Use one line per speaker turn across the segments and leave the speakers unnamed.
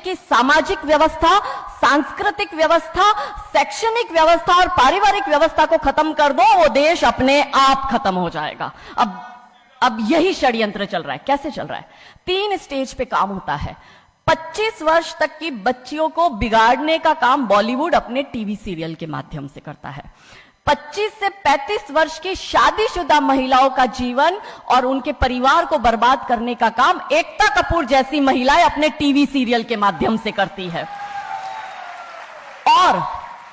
की सामाजिक व्यवस्था, सांस्कृतिक व्यवस्था, शैक्षणिक व्यवस्था और पारिवारिक व्यवस्था को खत्म कर दो, वो देश अपने आप खत्म हो जाएगा। अब यही षड्यंत्र चल रहा है। कैसे चल रहा है? 3 स्टेज पे काम होता है। 25 वर्ष तक की बच्चियों को बिगाड़ने का काम बॉलीवुड अपने टीवी सीरियल के माध्यम से करता है। 25 से 35 वर्ष की शादीशुदा महिलाओं का जीवन और उनके परिवार को बर्बाद करने का काम एकता कपूर जैसी महिलाएं अपने टीवी सीरियल के माध्यम से करती है। और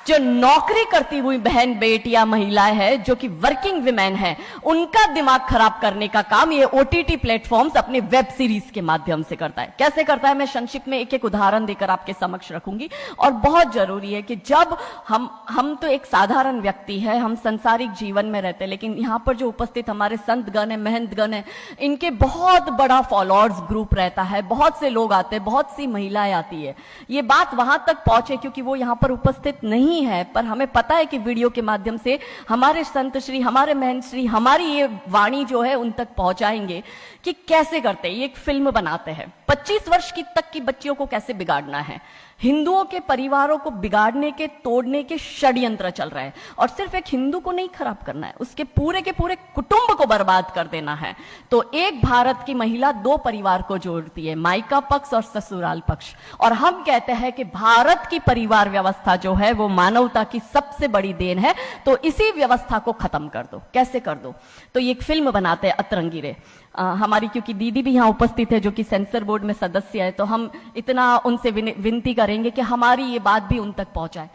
जो नौकरी करती हुई बहन बेटियां महिलाएं हैं, जो कि वर्किंग विमेन हैं, उनका दिमाग खराब करने का काम ये ओटीटी प्लेटफॉर्म्स अपने वेब सीरीज के माध्यम से करता है। कैसे करता है, मैं संक्षिप्त में एक एक उदाहरण देकर आपके समक्ष रखूंगी। और बहुत जरूरी है कि जब हम तो एक साधारण व्यक्ति है, हम संसारिक जीवन में रहते हैं, लेकिन यहां पर जो उपस्थित हमारे संतगण है, महंतगण है, इनके बहुत बड़ा फॉलोअर्स ग्रुप रहता है, बहुत से लोग आते हैं, बहुत सी महिलाएं आती है। ये बात वहां तक पहुंचे क्योंकि वो यहां पर उपस्थित नहीं है, पर हमें पता है कि वीडियो के माध्यम से हमारे संत श्री, हमारे महंत श्री हमारी ये वाणी जो है उन तक पहुंचाएंगे कि कैसे करते हैं। ये एक फिल्म बनाते हैं 25 वर्ष की तक की बच्चियों को कैसे बिगाड़ना है। हिंदुओं के परिवारों को बिगाड़ने के, तोड़ने के षड्यंत्र चल रहा है। और सिर्फ एक हिंदू को नहीं खराब करना है, उसके पूरे के पूरे कुटुंब को बर्बाद कर देना है। तो एक भारत की महिला 2 परिवार को जोड़ती है, मायका पक्ष और ससुराल पक्ष। और हम कहते हैं कि भारत की परिवार व्यवस्था जो है वो मानवता की सबसे बड़ी देन है। तो इसी व्यवस्था को खत्म कर दो। कैसे कर दो? तो ये एक फिल्म बनाते हैं अतरंगी रे। हमारी क्योंकि दीदी भी यहां उपस्थित है जो कि सेंसर बोर्ड में सदस्य है, तो हम इतना उनसे विनती करेंगे कि हमारी ये बात भी उन तक पहुंचाए।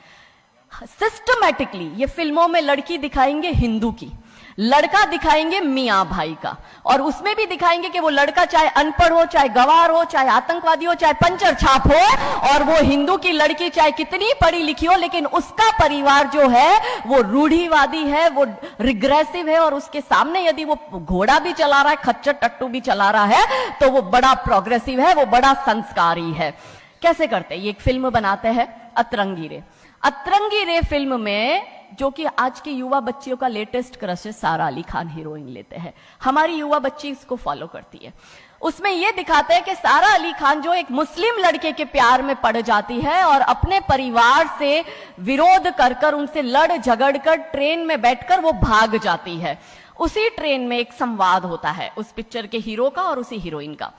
सिस्टमैटिकली ये फिल्मों में लड़की दिखाएंगे हिंदू की, लड़का दिखाएंगे मियां भाई का, और उसमें भी दिखाएंगे कि वो लड़का चाहे अनपढ़ हो, चाहे गवार हो, चाहे आतंकवादी हो, चाहे पंचर छाप हो, और वो हिंदू की लड़की चाहे कितनी पढ़ी लिखी हो, लेकिन उसका परिवार जो है वो रूढ़िवादी है, वो रिग्रेसिव है, और उसके सामने यदि वो घोड़ा भी चला रहा है, खच्चर टट्टू भी चला रहा है, तो वो बड़ा प्रोग्रेसिव है, वो बड़ा संस्कारी है। कैसे करते हैं? ये एक फिल्म बनाते हैं अतरंगी रे। अतरंगी रे फिल्म में जो कि आज की युवा बच्चियों का लेटेस्ट क्रश है, सारा अली खान हीरोइन लेते हैं। हमारी युवा बच्ची इसको फॉलो करती है। उसमें यह दिखाते हैं कि सारा अली खान जो एक मुस्लिम लड़के के प्यार में पड़ जाती है और अपने परिवार से विरोध कर कर, उनसे लड़ झगड़ कर ट्रेन में बैठकर वो भाग जाती है। उसी ट्रेन में एक संवाद होता है उस पिक्चर के हीरो का और उसी हीरोइन का।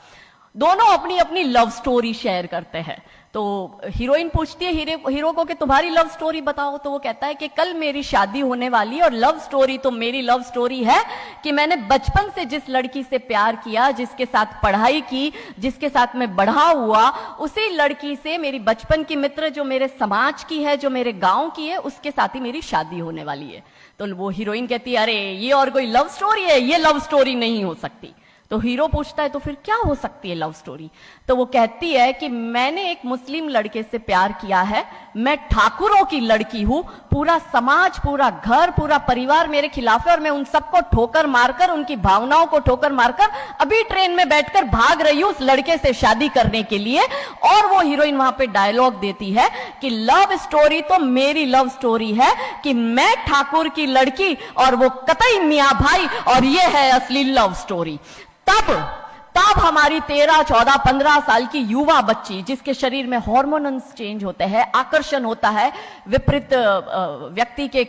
दोनों अपनी अपनी लव स्टोरी शेयर करते हैं। तो हीरोइन पूछती है हीरो को कि तुम्हारी लव स्टोरी बताओ। तो वो कहता है कि कल मेरी शादी होने वाली है और लव स्टोरी तो मेरी लव स्टोरी है कि मैंने बचपन से जिस लड़की से प्यार किया, जिसके साथ पढ़ाई की, जिसके साथ मैं बढ़ा हुआ, उसी लड़की से, मेरी बचपन की मित्र जो मेरे समाज की है, जो मेरे गांव की है, उसके साथ ही मेरी शादी होने वाली है। तो वो हीरोइन कहती है अरे ये और कोई लव स्टोरी है, ये लव स्टोरी नहीं हो सकती। तो हीरो पूछता है तो फिर क्या हो सकती है लव स्टोरी? तो वो कहती है कि मैंने एक मुस्लिम लड़के से प्यार किया है, मैं ठाकुरों की लड़की हूं, पूरा समाज, पूरा घर, पूरा परिवार मेरे खिलाफ है और मैं उन सबको ठोकर मारकर, उनकी भावनाओं को ठोकर मारकर अभी ट्रेन में बैठकर भाग रही हूं उस लड़के से शादी करने के लिए। और वो हीरोइन वहां पे डायलॉग देती है कि लव स्टोरी तो मेरी लव स्टोरी है कि मैं ठाकुर की लड़की और वो कतई मियां भाई, और ये है असली लव स्टोरी। तब हमारी 13, 14, 15 साल की युवा बच्ची, जिसके शरीर में हार्मोन्स चेंज होते हैं, आकर्षण होता है विपरीत व्यक्ति के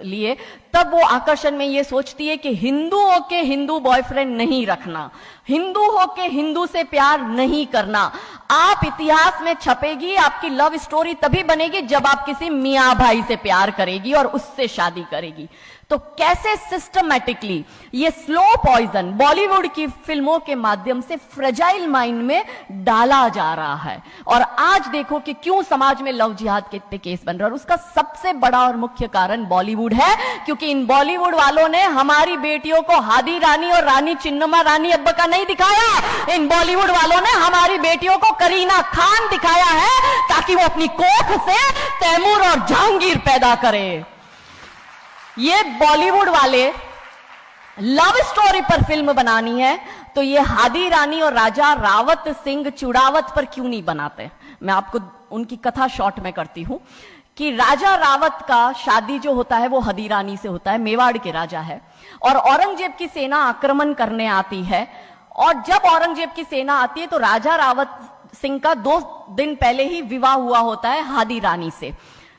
लिए, तब वो आकर्षण में ये सोचती है कि हिंदू होके हिंदू बॉयफ्रेंड नहीं रखना, हिंदू होके हिंदू से प्यार नहीं करना। आप इतिहास में छपेगी, आपकी लव स्टोरी तभी बनेगी जब आप किसी मियां भाई से प्यार करेगी और उससे शादी करेगी। तो कैसे सिस्टमैटिकली ये स्लो पॉइजन बॉलीवुड की फिल्मों के माध्यम से फ्रेजाइल माइंड में डाला जा रहा है। और आज देखो कि क्यों समाज में लव जिहाद के केस बन रहा है, और उसका सबसे बड़ा और मुख्य कारण बॉलीवुड है, क्योंकि इन बॉलीवुड वालों ने हमारी बेटियों को हादी रानी और रानी चिन्नमा रानी अब्बा का नहीं दिखाया। इन बॉलीवुड वालों ने हमारी बेटियों को करीना खान दिखाया है ताकि वो अपनी कोख से तैमूर और जहांगीर पैदा करे। ये बॉलीवुड वाले लव स्टोरी पर फिल्म बनानी है तो ये हादी रानी और राजा रावत सिंह चुड़ावत पर क्यों नहीं बनाते? मैं आपको उनकी कथा शॉर्ट में करती हूं कि राजा रावत का शादी जो होता है वो हदी रानी से होता है, मेवाड़ के राजा है, और औरंगजेब की सेना आक्रमण करने आती है। और जब औरंगजेब की सेना आती है तो राजा रावत सिंह का 2 दिन पहले ही विवाह हुआ होता है हादी रानी से।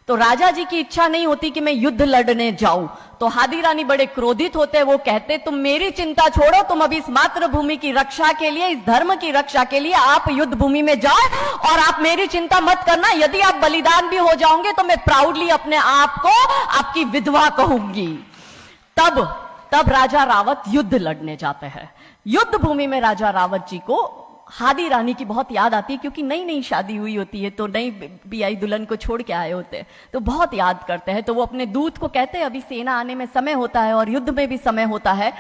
तो राजा जी की इच्छा नहीं होती कि मैं युद्ध लड़ने जाऊं, तो हादी रानी बड़े क्रोधित होते, वो कहते तुम मेरी चिंता छोड़ो, तुम अभी इस मातृभूमि की रक्षा के लिए, इस धर्म की रक्षा के लिए आप युद्ध भूमि में जाओ और आप मेरी चिंता मत करना, यदि आप बलिदान भी हो जाओगे तो मैं प्राउडली अपने आप को आपकी विधवा कहूंगी। तब राजा रावत युद्ध लड़ने जाते हैं। युद्ध भूमि में राजा रावत जी को हादी रानी की बहुत याद आती है, क्योंकि नई नई शादी हुई होती है, तो नई बियाई दुल्हन को छोड़ के आए होते हैं, तो बहुत याद करते हैं। तो वो अपने दूत को कहते हैं, अभी सेना आने में समय होता है और युद्ध में भी समय होता है,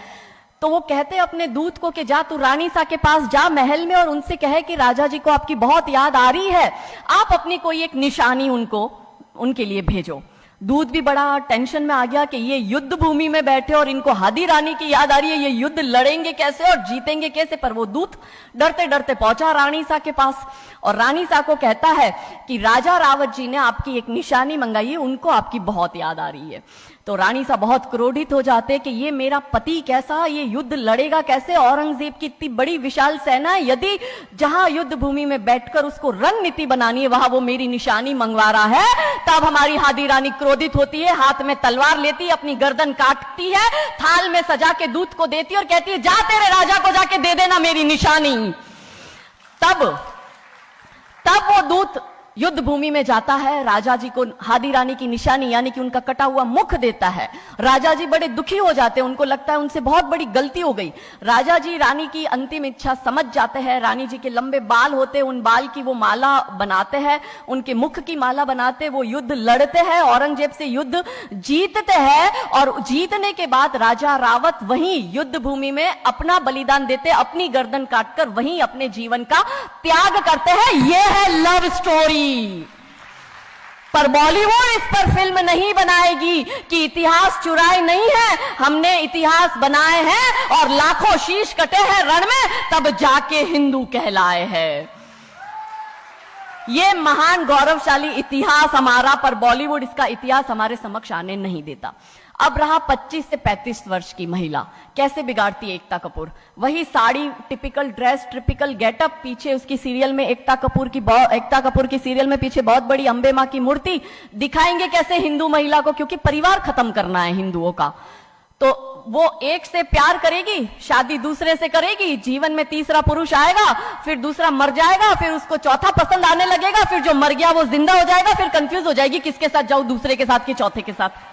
तो वो कहते हैं अपने दूत को कि जा तू रानी सा के पास जा महल में और उनसे कहे कि राजा जी को आपकी बहुत याद आ रही है, आप अपनी कोई एक निशानी उनके लिए भेजो। दूत भी बड़ा टेंशन में आ गया कि ये युद्ध भूमि में बैठे और इनको हादी रानी की याद आ रही है, ये युद्ध लड़ेंगे कैसे और जीतेंगे कैसे। पर वो दूत डरते डरते पहुंचा रानी सा के पास और रानी सा को कहता है कि राजा रावत जी ने आपकी एक निशानी मंगाई है, उनको आपकी बहुत याद आ रही है। तो रानी सा बहुत क्रोधित हो जाते कि ये मेरा पति कैसा, ये युद्ध लड़ेगा कैसे, औरंगजेब की इतनी बड़ी विशाल सेना है, यदि जहां युद्ध भूमि में बैठकर उसको रणनीति बनानी है वहां वो मेरी निशानी मंगवा रहा है। तब हमारी हादी रानी क्रोधित होती है, हाथ में तलवार लेती है, अपनी गर्दन काटती है, थाल में सजा के दूत को देती है और कहती है जा तेरे राजा को जाके दे देना मेरी निशानी। तब वो दूत युद्ध भूमि में जाता है, राजा जी को हादी रानी की निशानी यानी कि उनका कटा हुआ मुख देता है। राजा जी बड़े दुखी हो जाते हैं, उनको लगता है उनसे बहुत बड़ी गलती हो गई। राजा जी रानी की अंतिम इच्छा समझ जाते हैं, रानी जी के लंबे बाल होते हैं, उन बाल की वो माला बनाते हैं, उनके मुख की माला बनाते, वो युद्ध लड़ते हैं, औरंगजेब से युद्ध जीतते हैं और जीतने के बाद राजा रावत वहीं युद्ध भूमि में अपना बलिदान देते, अपनी गर्दन काटकर वहीं अपने जीवन का त्याग करते हैं। यह है लव स्टोरी। पर बॉलीवुड इस पर फिल्म नहीं बनाएगी कि इतिहास चुराए नहीं है, हमने इतिहास बनाए हैं और लाखों शीश कटे हैं रण में, तब जाके हिंदू कहलाए हैं। ये महान गौरवशाली इतिहास हमारा, पर बॉलीवुड इसका इतिहास हमारे समक्ष आने नहीं देता। अब रहा 25 से 35 वर्ष की महिला, कैसे बिगाड़ती है एकता कपूर। वही sari, typical dress, typical getup, पीछे उसकी सीरियल में एकता कपूर की सीरियल में पीछे बहुत बड़ी अंबे मां की मूर्ति। दिखाएंगे कैसे हिंदू महिला को, क्योंकि परिवार खत्म करना है हिंदुओं का। तो वो एक से प्यार करेगी, शादी दूसरे से करेगी, जीवन में तीसरा पुरुष आएगा, फिर दूसरा मर जाएगा, फिर उसको चौथा पसंद आने लगेगा, फिर जो मर गया वो जिंदा हो जाएगा, फिर कंफ्यूज हो जाएगी किसके साथ जाऊं, दूसरे के साथ कि चौथे के साथ।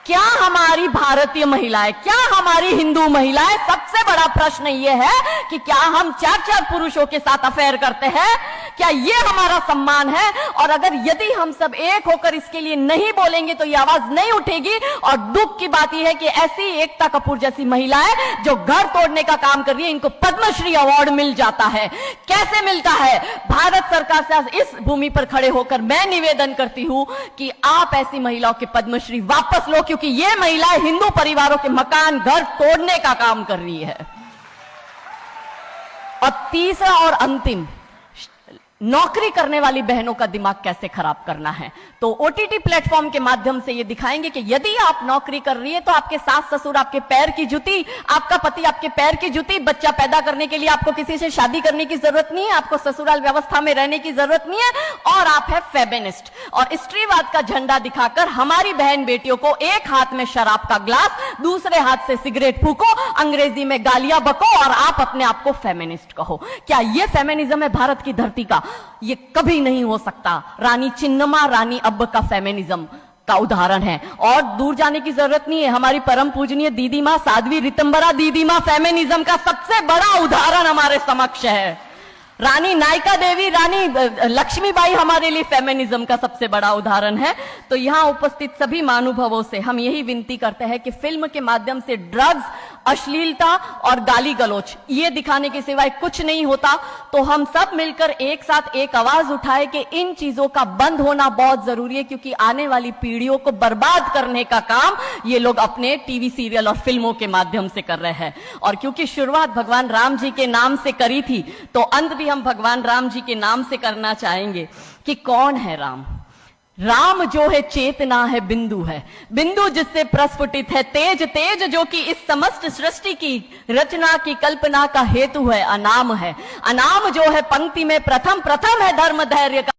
क्या हमारी भारतीय महिलाएं, क्या हमारी हिंदू महिलाएं, सबसे बड़ा प्रश्न यह है कि क्या हम 4-4 पुरुषों के साथ अफेयर करते हैं? क्या ये हमारा सम्मान है? और अगर यदि हम सब एक होकर इसके लिए नहीं बोलेंगे तो ये आवाज नहीं उठेगी। और दुख की बात यह है कि ऐसी एकता कपूर जैसी महिलाएं जो घर तोड़ने का काम कर रही है, इनको पद्मश्री अवार्ड मिल जाता है। कैसे मिलता है? भारत सरकार से आज इस भूमि पर खड़े होकर मैं निवेदन करती हूं कि आप ऐसी महिलाओं के पद्मश्री वापस लो, क्योंकि ये महिलाएं हिंदू परिवारों के मकान, घर तोड़ने का काम कर रही है। और तीसरा और अंतिम, नौकरी करने वाली बहनों का दिमाग कैसे खराब करना है। तो ओटीटी प्लेटफॉर्म के माध्यम से ये दिखाएंगे कि यदि आप नौकरी कर रही है तो आपके सास ससुर आपके पैर की जूती, आपका पति आपके पैर की जूती। बच्चा पैदा करने के लिए आपको किसी से शादी करने की जरूरत नहीं है, आपको ससुराल व्यवस्था में रहने की जरूरत नहीं है, और आप है फेमिनिस्ट। और स्त्रीवाद का झंडा दिखाकर हमारी बहन बेटियों को एक हाथ में शराब का ग्लास, दूसरे हाथ से सिगरेट फूको, अंग्रेजी में गालियां बको और आप अपने आप को फेमिनिस्ट कहो। क्या यह फेमिनिज्म है भारत की धरती का? ये कभी नहीं हो सकता। रानी चिन्नमा, रानी अब्ब का फेमिनिज्म का उदाहरण है, और दूर जाने की जरूरत नहीं है। हमारी परम पूजनीय दीदी मां साध्वी रितंबरा दीदी मां फेमिनिज्म का सबसे बड़ा उदाहरण हमारे समक्ष है। रानी नायका देवी, रानी लक्ष्मीबाई हमारे लिए फेमिनिज्म का सबसे बड़ा उदाहरण है। तो यहां उपस्थित सभी महानुभावों से हम यही विनती करते हैं कि फिल्म के माध्यम से ड्रग्स, अश्लीलता और गाली गलौच ये दिखाने के सिवाय कुछ नहीं होता। तो हम सब मिलकर एक साथ एक आवाज उठाए कि इन चीजों का बंद होना बहुत जरूरी है, क्योंकि आने वाली पीढ़ियों को बर्बाद करने का काम ये लोग अपने टीवी सीरियल और फिल्मों के माध्यम से कर रहे हैं। और क्योंकि शुरुआत भगवान राम जी के नाम से करी थी, तो अंत भी हम भगवान राम जी के नाम से करना चाहेंगे कि कौन है राम। राम जो है चेतना है, बिंदु है, बिंदु जिससे प्रस्फुटित है तेज, तेज जो कि इस समस्त सृष्टि की रचना की कल्पना का हेतु है, अनाम है, अनाम जो है पंक्ति में प्रथम, प्रथम है धर्म धैर्य का